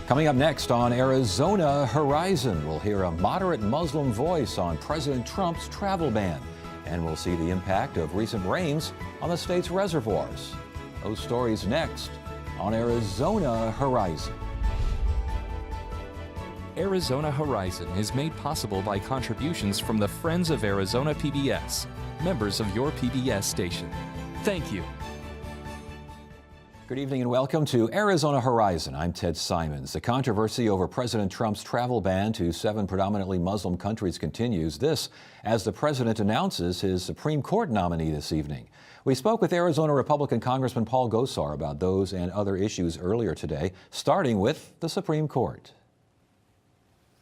Coming up next on Arizona Horizon, we'll hear a moderate Muslim voice on President Trump's travel ban, and we'll see the impact of recent rains on the state's reservoirs. Those stories next on Arizona Horizon. Arizona Horizon is made possible by contributions from the Friends of Arizona PBS, members of your PBS station. Thank you. Good evening and welcome to Arizona Horizon. I'm Ted Simons. The controversy over President Trump's travel ban to 7 predominantly Muslim countries continues. This as the president announces his Supreme Court nominee this evening. We spoke with Arizona Republican Congressman Paul Gosar about those and other issues earlier today, starting with the Supreme Court.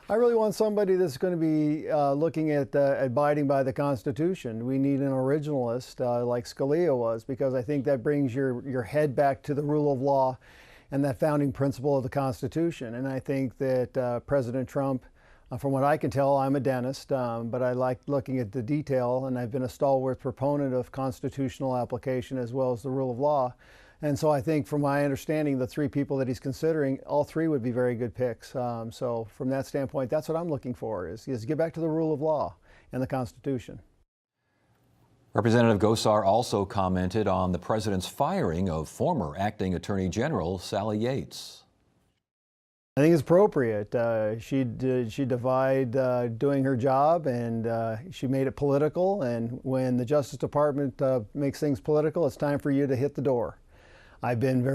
I really want somebody that's going to be looking at abiding by the Constitution. We need an originalist like Scalia was, because I think that brings your head back to the rule of law and that founding principle of the Constitution. And I think that President Trump, from what I can tell, I'm a dentist, but I like looking at the detail, and I've been a stalwart proponent of constitutional application as well as the rule of law. And so I think, from my understanding, the 3 people that he's considering, all 3 would be very good picks. So from that standpoint, that's what I'm looking for, is get back to the rule of law and the Constitution. Representative Gosar also commented on the president's firing of former acting Attorney General Sally Yates. I think it's appropriate. She defied doing her job, and she made it political. And when the Justice Department makes things political, it's time for you to hit the door. I've been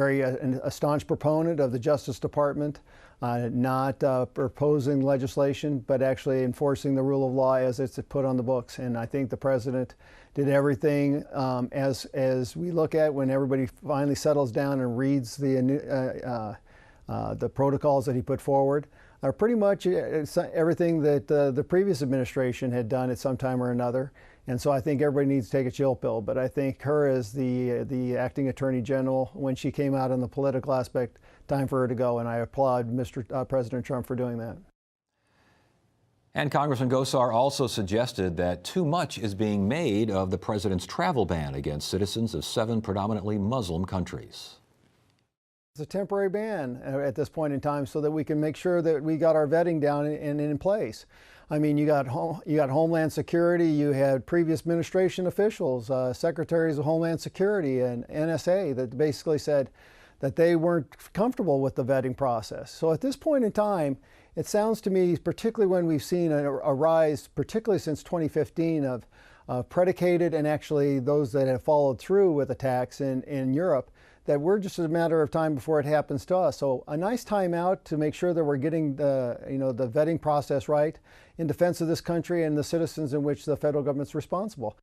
a staunch proponent of the Justice Department, not proposing legislation, but actually enforcing the rule of law as it's put on the books. And I think the president did everything as we look at when everybody finally settles down and reads the protocols that he put forward, are pretty much everything that the previous administration had done at some time or another. And so I think everybody needs to take a chill pill. But I think her as the acting Attorney General, when she came out on the political aspect, time for her to go. And I applaud President Trump for doing that. And Congressman Gosar also suggested that too much is being made of the president's travel ban against citizens of 7 predominantly Muslim countries. It's a temporary ban at this point in time, so that we can make sure that we got our vetting down and in place. I mean, you got Homeland Security, you had previous administration officials, secretaries of Homeland Security and NSA, that basically said that they weren't comfortable with the vetting process. So at this point in time, it sounds to me, particularly when we've seen a rise, particularly since 2015, of predicated and actually those that have followed through with attacks in Europe, that we're just a matter of time before it happens to us. So a nice time out to make sure that we're getting the vetting process right in defense of this country and the citizens in which the federal government's responsible.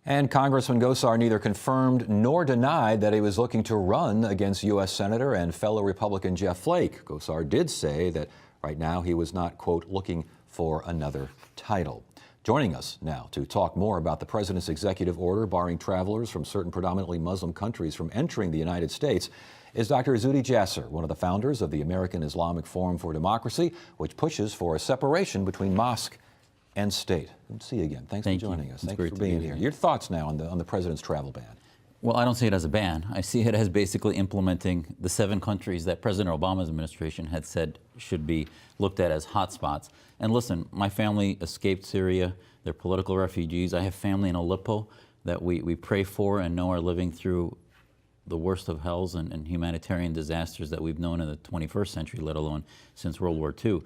And Congressman Gosar neither confirmed nor denied that he was looking to run against U.S. Senator and fellow Republican Jeff Flake. Gosar did say that right now he was not, quote, looking for another title. Joining us now to talk more about the president's executive order barring travelers from certain predominantly Muslim countries from entering the United States is Dr. Zuhdi Jasser, one of the founders of the American Islamic Forum for Democracy, which pushes for a separation between mosque and state. Good to see you again. Thanks for joining us. Thanks for being here. Your thoughts now on the president's travel ban? Well, I don't see it as a ban. I see it as basically implementing the 7 countries that President Obama's administration had said should be looked at as hotspots. And listen, my family escaped Syria. They're political refugees. I have family in Aleppo that we pray for and know are living through the worst of hells and humanitarian disasters that we've known in the 21st century, let alone since World War II.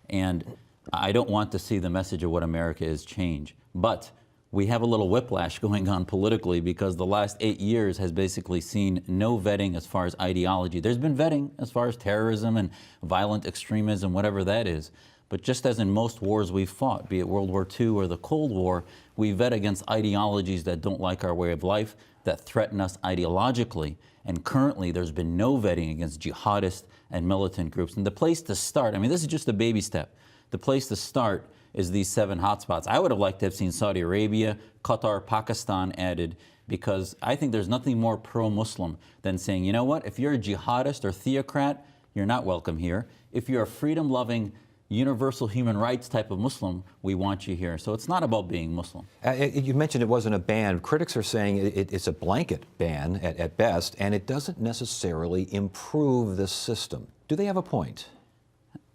And I don't want to see the message of what America is change. But we have a little whiplash going on politically, because the last 8 years has basically seen no vetting as far as ideology. There's been vetting as far as terrorism and violent extremism, whatever that is. But just as in most wars we've fought, be it World War II or the Cold War, we vet against ideologies that don't like our way of life, that threaten us ideologically. And currently there's been no vetting against jihadist and militant groups. And the place to start, I mean, this is just a baby step. The place to start is these 7 hotspots. I would have liked to have seen Saudi Arabia, Qatar, Pakistan added, because I think there's nothing more pro-Muslim than saying, you know what, if you're a jihadist or theocrat, you're not welcome here. If you're a freedom-loving, universal human rights type of Muslim, we want you here. So it's not about being Muslim. You mentioned it wasn't a ban. Critics are saying it's a blanket ban at best, and it doesn't necessarily improve the system. Do they have a point?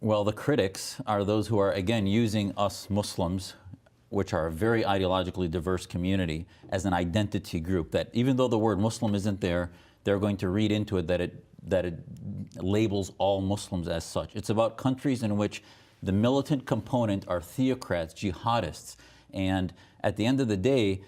Well, the critics are those who are, again, using us Muslims, which are a very ideologically diverse community, as an identity group, that even though the word Muslim isn't there, they're going to read into it that it labels all Muslims as such. It's about countries in which the militant component are theocrats, jihadists, and at the end of the day,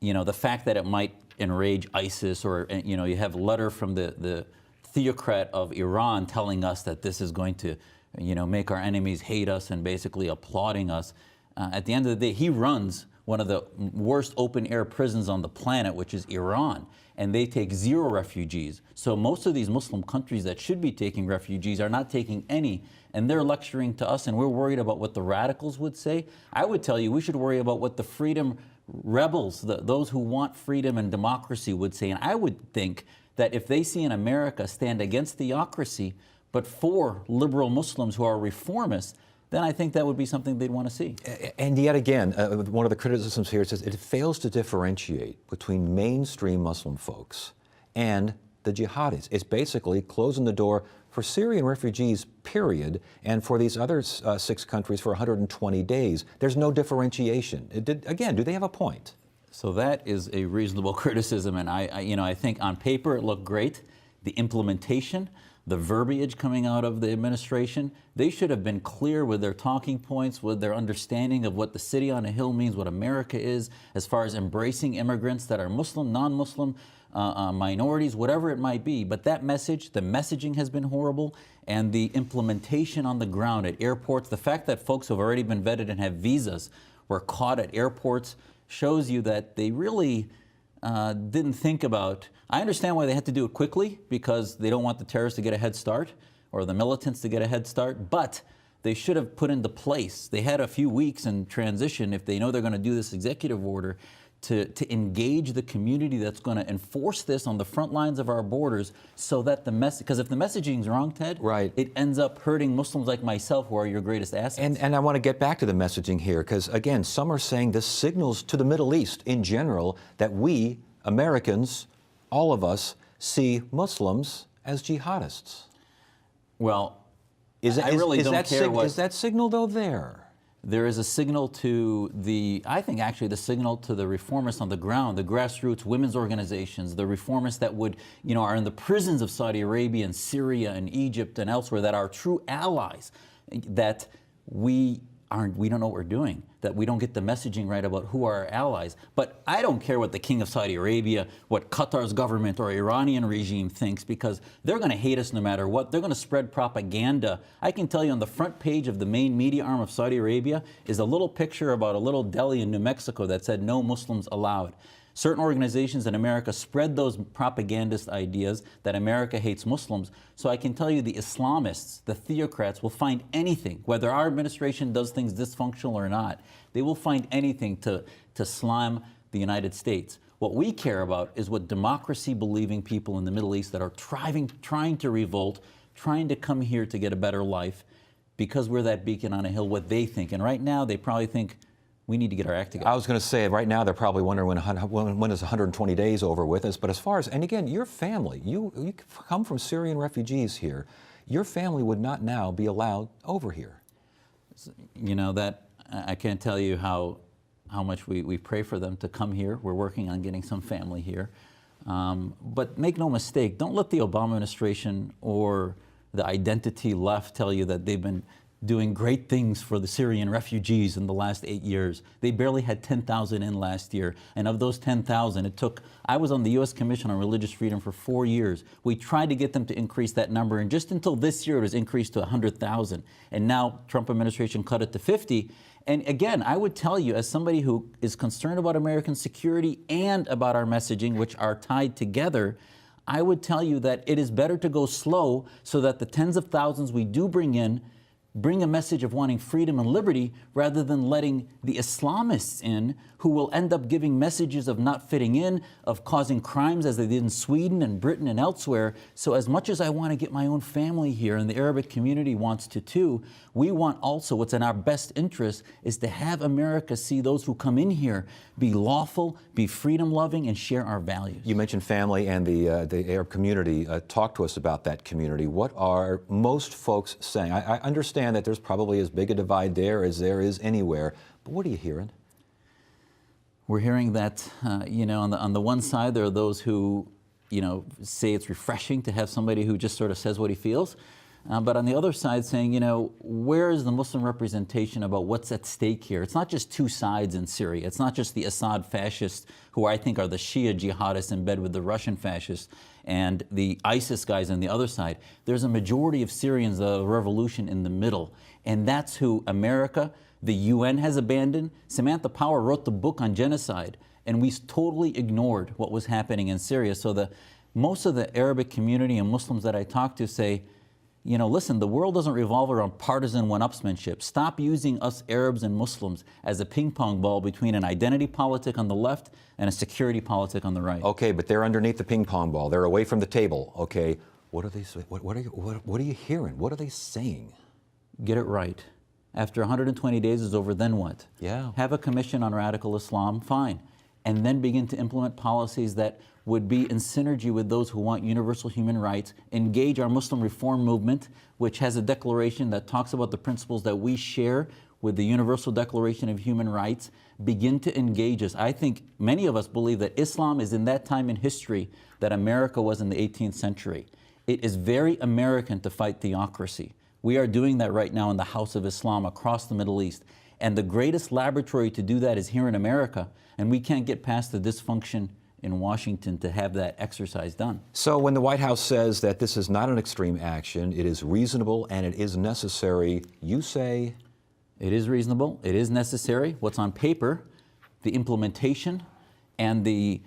you know, the fact that it might enrage ISIS, or, you know, you have a letter from the theocrat of Iran telling us that this is going to, you know, make our enemies hate us and basically applauding us. At the end of the day, he runs one of the worst open-air prisons on the planet, which is Iran, and they take 0 refugees. So most of these Muslim countries that should be taking refugees are not taking any, and they're lecturing to us, and we're worried about what the radicals would say. I would tell you we should worry about what the freedom rebels, those who want freedom and democracy, would say. And I would think that if they see in America stand against theocracy, but for liberal Muslims who are reformists, then I think that would be something they'd want to see. And yet again, one of the criticisms here says it fails to differentiate between mainstream Muslim folks and the jihadis. It's basically closing the door for Syrian refugees, period, and for these other 6 countries for 120 days. There's no differentiation. Again, do they have a point? So that is a reasonable criticism, and I think on paper it looked great. The implementation, the verbiage coming out of the administration, they should have been clear with their talking points, with their understanding of what the city on a hill means, what America is, as far as embracing immigrants that are Muslim, non-Muslim, minorities, whatever it might be. But that message, the messaging has been horrible, and the implementation on the ground at airports, the fact that folks who have already been vetted and have visas were caught at airports, shows you that they really didn't think about. I understand why they had to do it quickly, because they don't want the terrorists to get a head start or the militants to get a head start, but they should have put into place. They had a few weeks in transition, if they know they're going to do this executive order, to engage the community that's going to enforce this on the front lines of our borders, so that the message, because if the messaging is wrong, Ted, right, it ends up hurting Muslims like myself, who are your greatest assets. And I want to get back to the messaging here, because again, some are saying this signals to the Middle East in general that we, Americans, all of us, see Muslims as jihadists. Well, is that signal, though, there? There is a signal to I think actually the signal to the reformists on the ground, the grassroots women's organizations, the reformists that would, you know, are in the prisons of Saudi Arabia and Syria and Egypt and elsewhere, that are true allies, that we don't know what we're doing, that we don't get the messaging right about who are our allies. But I don't care what the King of Saudi Arabia, what Qatar's government or Iranian regime thinks, because they're going to hate us no matter what. They're going to spread propaganda. I can tell you, on the front page of the main media arm of Saudi Arabia is a little picture about a little deli in New Mexico that said "No Muslims Allowed." Certain organizations in America spread those propagandist ideas that America hates Muslims. So I can tell you the Islamists, the theocrats, will find anything, whether our administration does things dysfunctional or not, they will find anything to slam the United States. What we care about is what democracy-believing people in the Middle East that are trying to revolt, trying to come here to get a better life, because we're that beacon on a hill, what they think. And right now, they probably think, we need to get our act together. I was going to say, right now they're probably wondering when is 120 days over with us. But as far as, and again, your family, you come from Syrian refugees here. Your family would not now be allowed over here. You know, that I can't tell you how much we pray for them to come here. We're working on getting some family here. But make no mistake, don't let the Obama administration or the identity left tell you that they've been doing great things for the Syrian refugees in the last 8 years. They barely had 10,000 in last year. And of those 10,000, I was on the U.S. Commission on Religious Freedom for 4 years. We tried to get them to increase that number, and just until this year it was increased to 100,000. And now Trump administration cut it to 50. And again, I would tell you, as somebody who is concerned about American security and about our messaging, which are tied together, I would tell you that it is better to go slow, so that the tens of thousands we do bring in bring a message of wanting freedom and liberty rather than letting the Islamists in, who will end up giving messages of not fitting in, of causing crimes as they did in Sweden and Britain and elsewhere. So as much as I want to get my own family here, and the Arabic community wants to too, we want also, what's in our best interest is to have America see those who come in here be lawful, be freedom-loving, and share our values. You mentioned family and the Arab community. Talk to us about that community. What are most folks saying? I understand that there's probably as big a divide there as there is anywhere, but what are you hearing? We're hearing that, on the one side, there are those who, say it's refreshing to have somebody who just sort of says what he feels. But on the other side saying, where is the Muslim representation about what's at stake here? It's not just two sides in Syria. It's not just the Assad fascists, who I think are the Shia jihadists in bed with the Russian fascists, and the ISIS guys on the other side. There's a majority of Syrians of the revolution in the middle. And that's who America, the UN has abandoned. Samantha Power wrote the book on genocide, and we totally ignored what was happening in Syria. So most of the Arabic community and Muslims that I talk to say, listen, the world doesn't revolve around partisan one-upsmanship. Stop using us Arabs and Muslims as a ping-pong ball between an identity politic on the left and a security politic on the right. Okay, but they're underneath the ping-pong ball. They're away from the table. Okay, what are they? What are you hearing? What are they saying? Get it right. After 120 days is over, then what? Yeah. Have a commission on radical Islam, fine. And then begin to implement policies that would be in synergy with those who want universal human rights. Engage our Muslim reform movement, which has a declaration that talks about the principles that we share with the Universal Declaration of Human Rights. Begin to engage us. I think many of us believe that Islam is in that time in history that America was in the 18th century. It is very American to fight theocracy. We are doing that right now in the House of Islam across the Middle East. And the greatest laboratory to do that is here in America. And we can't get past the dysfunction in Washington to have that exercise done. So when the White House says that this is not an extreme action, it is reasonable and it is necessary, you say? It is reasonable, it is necessary. What's on paper, the implementation and the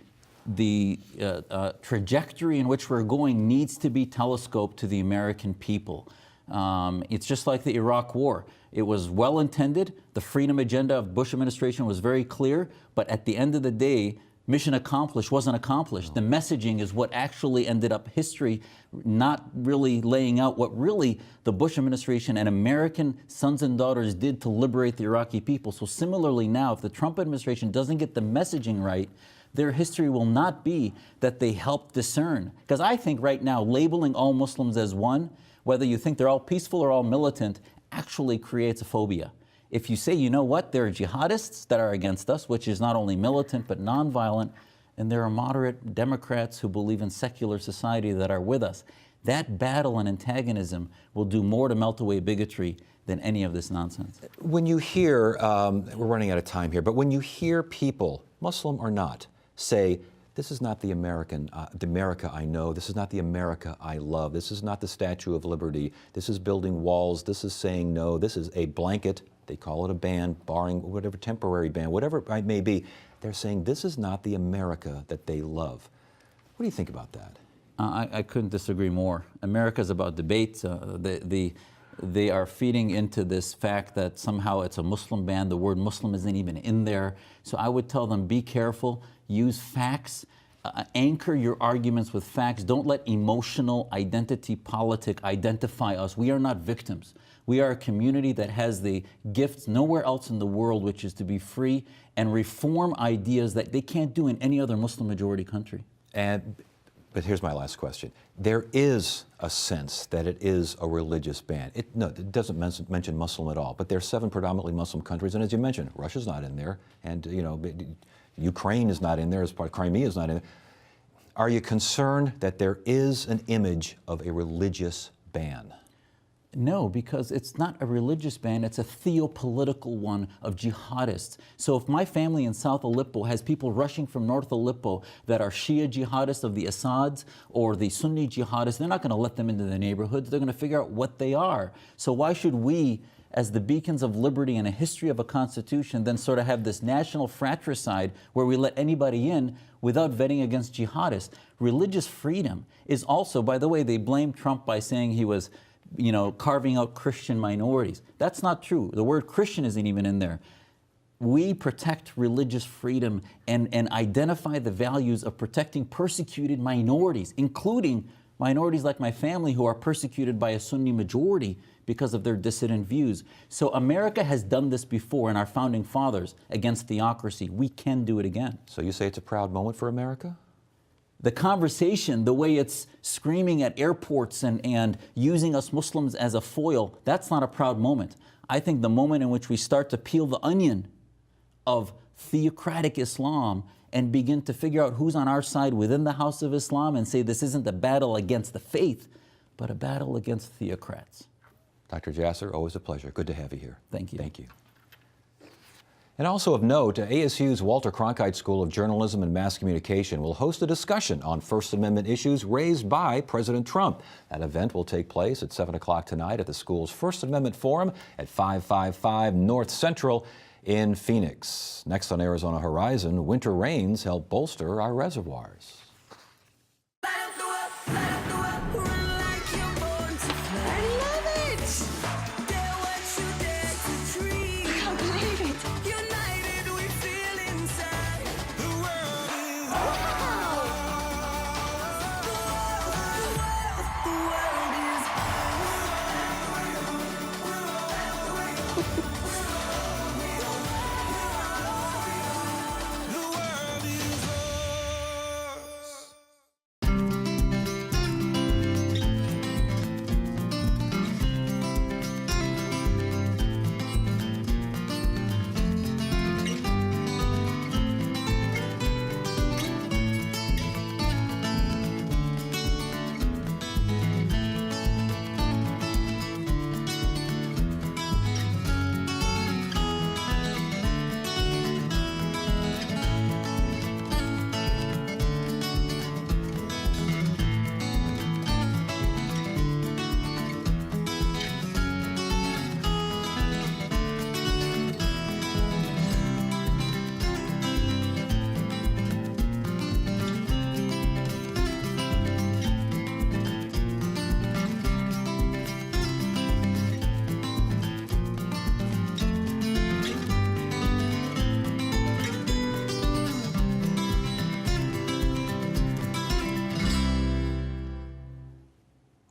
trajectory in which we're going needs to be telescoped to the American people. It's just like the Iraq War. It was well intended. The freedom agenda of the Bush administration was very clear, but at the end of the day, mission accomplished wasn't accomplished. The messaging is what actually ended up history not really laying out what really the Bush administration and American sons and daughters did to liberate the Iraqi people. So similarly now, if the Trump administration doesn't get the messaging right, their history will not be that they helped discern. Because I think right now, labeling all Muslims as one, whether you think they're all peaceful or all militant, actually creates a phobia. If you say, you know what, there are jihadists that are against us, which is not only militant but nonviolent, and there are moderate Democrats who believe in secular society that are with us, that battle and antagonism will do more to melt away bigotry than any of this nonsense. When you hear, we're running out of time here, but when you hear people, Muslim or not, say, this is not the America I know. This is not the America I love. This is not the Statue of Liberty. This is building walls. This is saying no. This is a blanket. They call it a ban, barring whatever temporary ban, whatever it may be. They're saying this is not the America that they love. What do you think about that? I couldn't disagree more. America's about debate. They are feeding into this fact that somehow it's a Muslim ban. The word Muslim isn't even in there. So I would tell them, be careful. Use facts. Anchor your arguments with facts. Don't let emotional identity politic identify us. We are not victims. We are a community that has the gifts nowhere else in the world, which is to be free and reform ideas that they can't do in any other Muslim majority country. But here's my last question. There is a sense that it is a religious ban. It doesn't mention Muslim at all, but there are 7 predominantly Muslim countries, and as you mentioned, Russia's not in there, and Ukraine is not in there, as part of Crimea is not in there. Are you concerned that there is an image of a religious ban? No, because it's not a religious ban, it's a theopolitical one of jihadists. So if my family in South Aleppo has people rushing from North Aleppo that are Shia jihadists of the Assads or the Sunni jihadists, they're not going to let them into the neighborhoods, they're going to figure out what they are. So why should we, as the beacons of liberty and a history of a constitution, then sort of have this national fratricide where we let anybody in without vetting against jihadists? Religious freedom is also, by the way, they blame Trump by saying he was carving out Christian minorities. That's not true. The word Christian isn't even in there. We protect religious freedom and identify the values of protecting persecuted minorities, including minorities like my family who are persecuted by a Sunni majority because of their dissident views. So America has done this before in our founding fathers against theocracy. We can do it again. So you say it's a proud moment for America? The conversation, the way it's screaming at airports and using us Muslims as a foil, that's not a proud moment. I think the moment in which we start to peel the onion of theocratic Islam and begin to figure out who's on our side within the House of Islam and say this isn't a battle against the faith, but a battle against theocrats. Dr. Jasser, always a pleasure. Good to have you here. Thank you. Thank you. And also of note, ASU's Walter Cronkite School of Journalism and Mass Communication will host a discussion on First Amendment issues raised by President Trump. That event will take place at 7 o'clock tonight at the school's First Amendment Forum at 555 North Central in Phoenix. Next on Arizona Horizon, winter rains help bolster our reservoirs.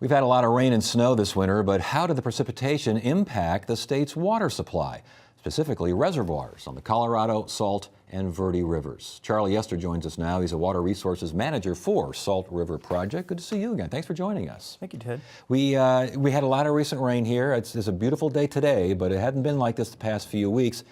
We've had a lot of rain and snow this winter, but how did the precipitation impact the state's water supply, specifically reservoirs on the Colorado, Salt, and Verde rivers? Charlie Yester joins us now. He's a water resources manager for Salt River Project. Good to see you again. Thanks for joining us. Thank you, Ted. We had a lot of recent rain here. It's a beautiful day today, but it hadn't been like this the past few weeks.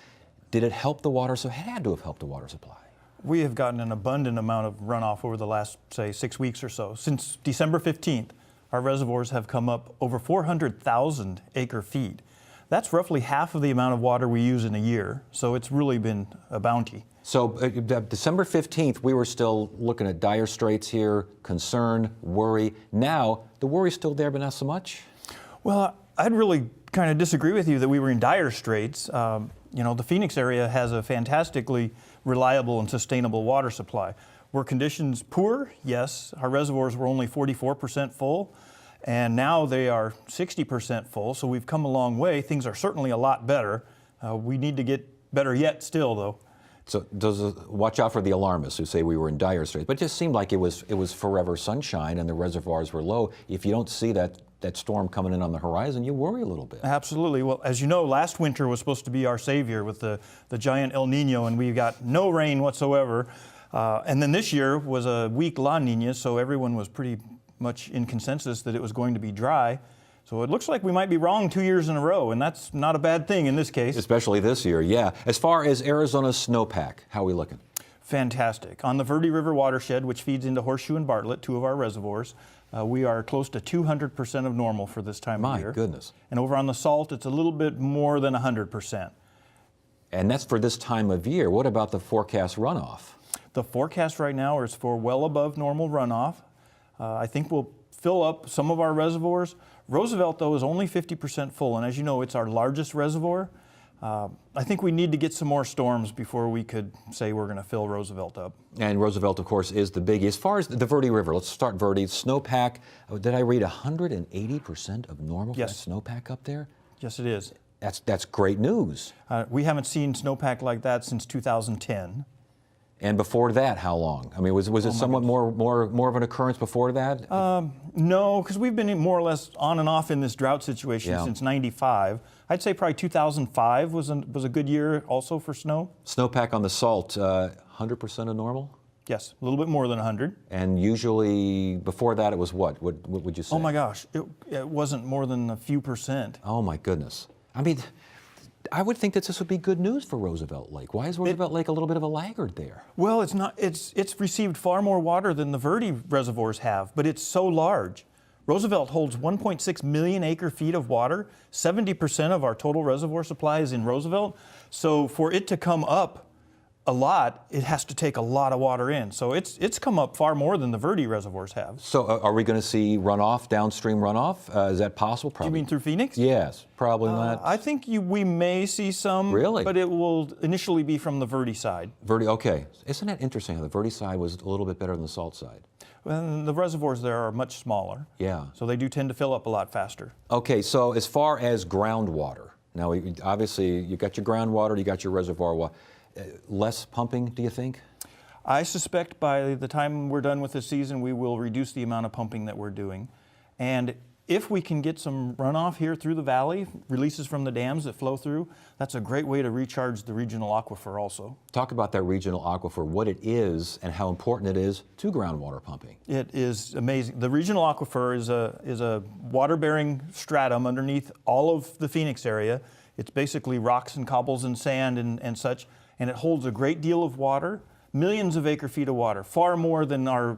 Did it help the water? So it had to have helped the water supply. We have gotten an abundant amount of runoff over the last, say, 6 weeks or so. Since December 15th, our reservoirs have come up over 400,000 acre feet. That's roughly half of the amount of water we use in a year, so it's really been a bounty. So December 15th, we were still looking at dire straits here, concern, worry. Now, the worry's still there, but not so much? Well, I'd really kind of disagree with you that we were in dire straits. The Phoenix area has a fantastically reliable and sustainable water supply. Were conditions poor? Yes. Our reservoirs were only 44% full, and now they are 60% full, so we've come a long way. Things are certainly a lot better. We need to get better yet still, though. So watch out for the alarmists who say we were in dire straits, but it just seemed like it was forever sunshine and the reservoirs were low. If you don't see that storm coming in on the horizon, you worry a little bit. Absolutely. Well, as you know, last winter was supposed to be our savior with the giant El Nino, and we got no rain whatsoever. And then this year was a weak La Nina, so everyone was pretty much in consensus that it was going to be dry. So it looks like we might be wrong 2 years in a row, and that's not a bad thing in this case. Especially this year, yeah. As far as Arizona's snowpack, how are we looking? Fantastic. On the Verde River watershed, which feeds into Horseshoe and Bartlett, two of our reservoirs, we are close to 200% of normal for this time of year. My goodness. And over on the Salt, it's a little bit more than 100%. And that's for this time of year. What about the forecast runoff? The forecast right now is for well above normal runoff. I think we'll fill up some of our reservoirs. Roosevelt, though, is only 50% full, and as you know, it's our largest reservoir. I think we need to get some more storms before we could say we're going to fill Roosevelt up. And Roosevelt, of course, is the biggie. As far as the Verde River, let's start Verde. Snowpack, did I read 180% of normal for that Yes. snowpack up there? Yes, it is. That's great news. We haven't seen snowpack like that since 2010. And before that, how long? I mean, was it somewhat more of an occurrence before that? No, because we've been more or less on and off in this drought situation Yeah. since '95. I'd say probably 2005 was a good year also for snow. Snowpack on the Salt, 100% of normal? Yes, a little bit more than 100. And usually before that, it was what? What would you say? Oh my gosh, it wasn't more than a few percent. Oh my goodness. I mean, I would think that this would be good news for Roosevelt Lake. Why is Roosevelt Lake a little bit of a laggard there? Well, it's not. It's received far more water than the Verde reservoirs have, but it's so large. Roosevelt holds 1.6 million acre feet of water. 70% of our total reservoir supply is in Roosevelt. So for it to come up a lot, it has to take a lot of water in. So it's come up far more than the Verde reservoirs have. So are we going to see runoff, downstream runoff? Is that possible? Probably. You mean through Phoenix? Yes, probably not. I think we may see some. Really? But it will initially be from the Verde side. Verde, okay. Isn't that interesting how the Verde side was a little bit better than the Salt side? Well, the reservoirs there are much smaller. Yeah. So they do tend to fill up a lot faster. Okay, so as far as groundwater, now obviously you got your groundwater, you got your reservoir water. Less pumping, do you think? I suspect by the time we're done with this season, we will reduce the amount of pumping that we're doing. And if we can get some runoff here through the valley, releases from the dams that flow through, that's a great way to recharge the regional aquifer also. Talk about that regional aquifer, what it is and how important it is to groundwater pumping. It is amazing. The regional aquifer is a water-bearing stratum underneath all of the Phoenix area. It's basically rocks and cobbles and sand and such, and it holds a great deal of water, millions of acre feet of water, far more than our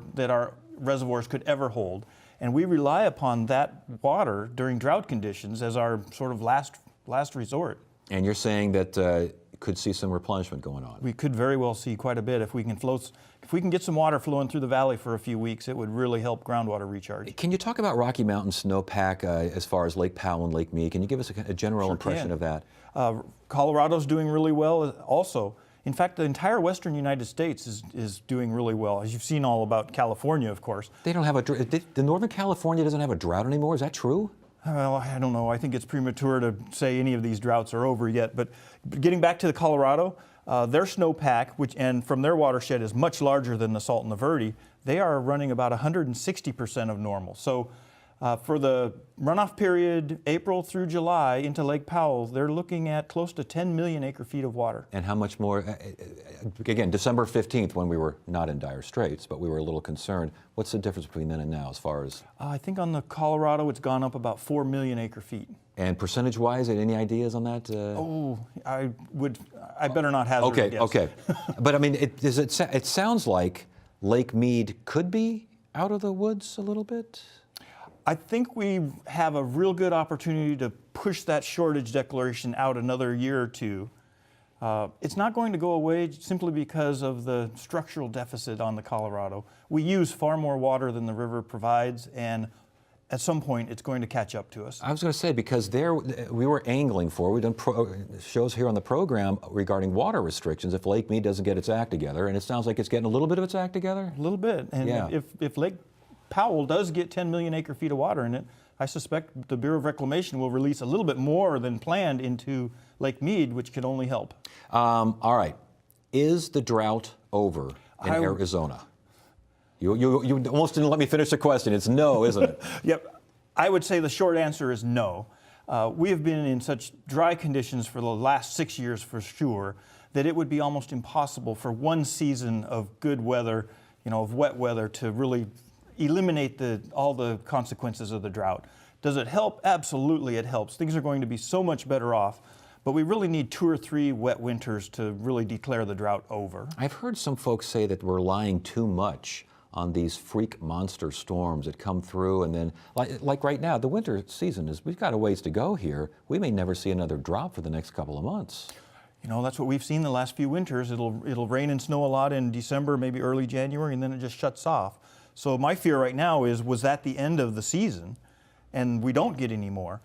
reservoirs could ever hold. And we rely upon that water during drought conditions as our sort of last resort. And you're saying that could see some replenishment going on. We could very well see quite a bit if we can get some water flowing through the valley for a few weeks. It would really help groundwater recharge. Can you talk about Rocky Mountain snowpack as far as Lake Powell and Lake Mead? Can you give us a general impression of that? Colorado's doing really well also. In fact, the entire western United States is doing really well. As you've seen all about California, of course. They don't have the Northern California doesn't have a drought anymore, is that true? Well, I don't know. I think it's premature to say any of these droughts are over yet. But getting back to the Colorado, their snowpack, and from their watershed is much larger than the Salt and the Verde, they are running about 160% of normal. So for the runoff period, April through July into Lake Powell, they're looking at close to 10 million acre feet of water. And how much more? Again, December 15th, when we were not in dire straits, but we were a little concerned. What's the difference between then and now as far as? I think on the Colorado, it's gone up about 4 million acre feet. And percentage-wise, any ideas on that? I better not hazard a guess. Okay. But I mean, it sounds like Lake Mead could be out of the woods a little bit? I think we have a real good opportunity to push that shortage declaration out another year or two. It's not going to go away simply because of the structural deficit on the Colorado. We use far more water than the river provides, and at some point it's going to catch up to us. I was going to say, because we were angling for, we've done shows here on the program regarding water restrictions if Lake Mead doesn't get its act together, and it sounds like it's getting a little bit of its act together? A little bit, and yeah. if Lake Powell does get 10 million acre feet of water in it, I suspect the Bureau of Reclamation will release a little bit more than planned into Lake Mead, which could only help. All right. Is the drought over in Arizona? You almost didn't let me finish the question. It's no, isn't it? Yep. I would say the short answer is no. We have been in such dry conditions for the last 6 years for sure that it would be almost impossible for one season of good weather, of wet weather, to really eliminate all the consequences of the drought. Does it help? Absolutely it helps. Things are going to be so much better off, but we really need 2 or 3 wet winters to really declare the drought over. I've heard some folks say that we're relying too much on these freak monster storms that come through, and then, like right now, the winter season we've got a ways to go here. We may never see another drop for the next couple of months. That's what we've seen the last few winters. It'll rain and snow a lot in December, maybe early January, and then it just shuts off. So my fear right now was that the end of the season, and we don't get any more?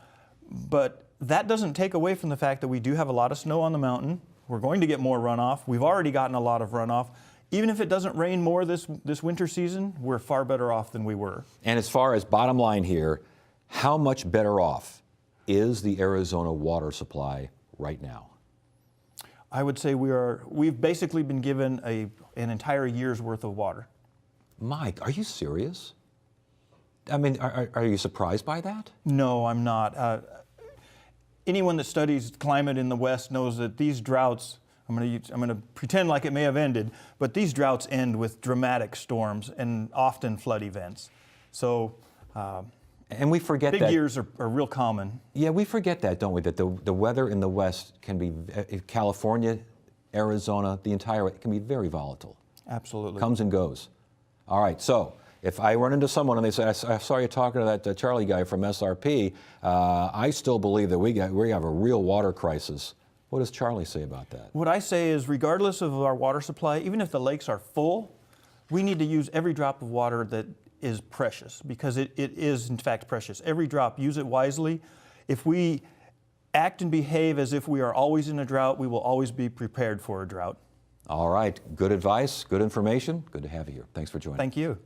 But that doesn't take away from the fact that we do have a lot of snow on the mountain. We're going to get more runoff. We've already gotten a lot of runoff. Even if it doesn't rain more this winter season, we're far better off than we were. And as far as bottom line here, how much better off is the Arizona water supply right now? I would say we've basically been given an entire year's worth of water. Mike, are you serious? I mean, are you surprised by that? No, I'm not. Anyone that studies climate in the West knows that these droughts, I'm going to pretend like it may have ended, but these droughts end with dramatic storms and often flood events. So, and we forget big that years are real common. Yeah, we forget that, don't we? That the weather in the West can be, California, Arizona, it can be very volatile. Absolutely. Comes and goes. All right, so if I run into someone and they say, I saw you talking to that Charlie guy from SRP, I still believe that we have a real water crisis. What does Charlie say about that? What I say is, regardless of our water supply, even if the lakes are full, we need to use every drop of water that is precious, because it is in fact precious. Every drop, use it wisely. If we act and behave as if we are always in a drought, we will always be prepared for a drought. All right, good advice, good information. Good to have you here. Thanks for joining. Thank you.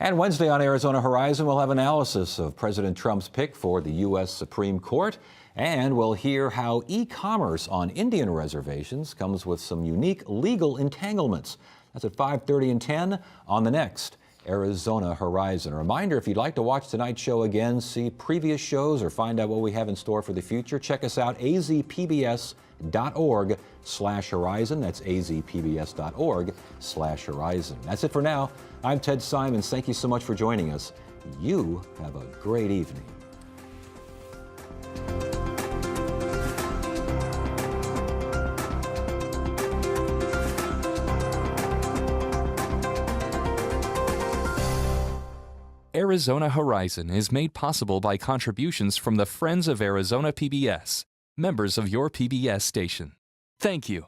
And Wednesday on Arizona Horizon, we'll have analysis of President Trump's pick for the U.S. Supreme Court, and we'll hear how e-commerce on Indian reservations comes with some unique legal entanglements. That's at 5:30 and 10 on the next Arizona Horizon. A reminder, if you'd like to watch tonight's show again, see previous shows, or find out what we have in store for the future, check us out, azpbs.org/horizon. That's azpbs.org/horizon. That's it for now. I'm Ted Simons. Thank you so much for joining us. You have a great evening. Arizona Horizon is made possible by contributions from the Friends of Arizona PBS, members of your PBS station. Thank you.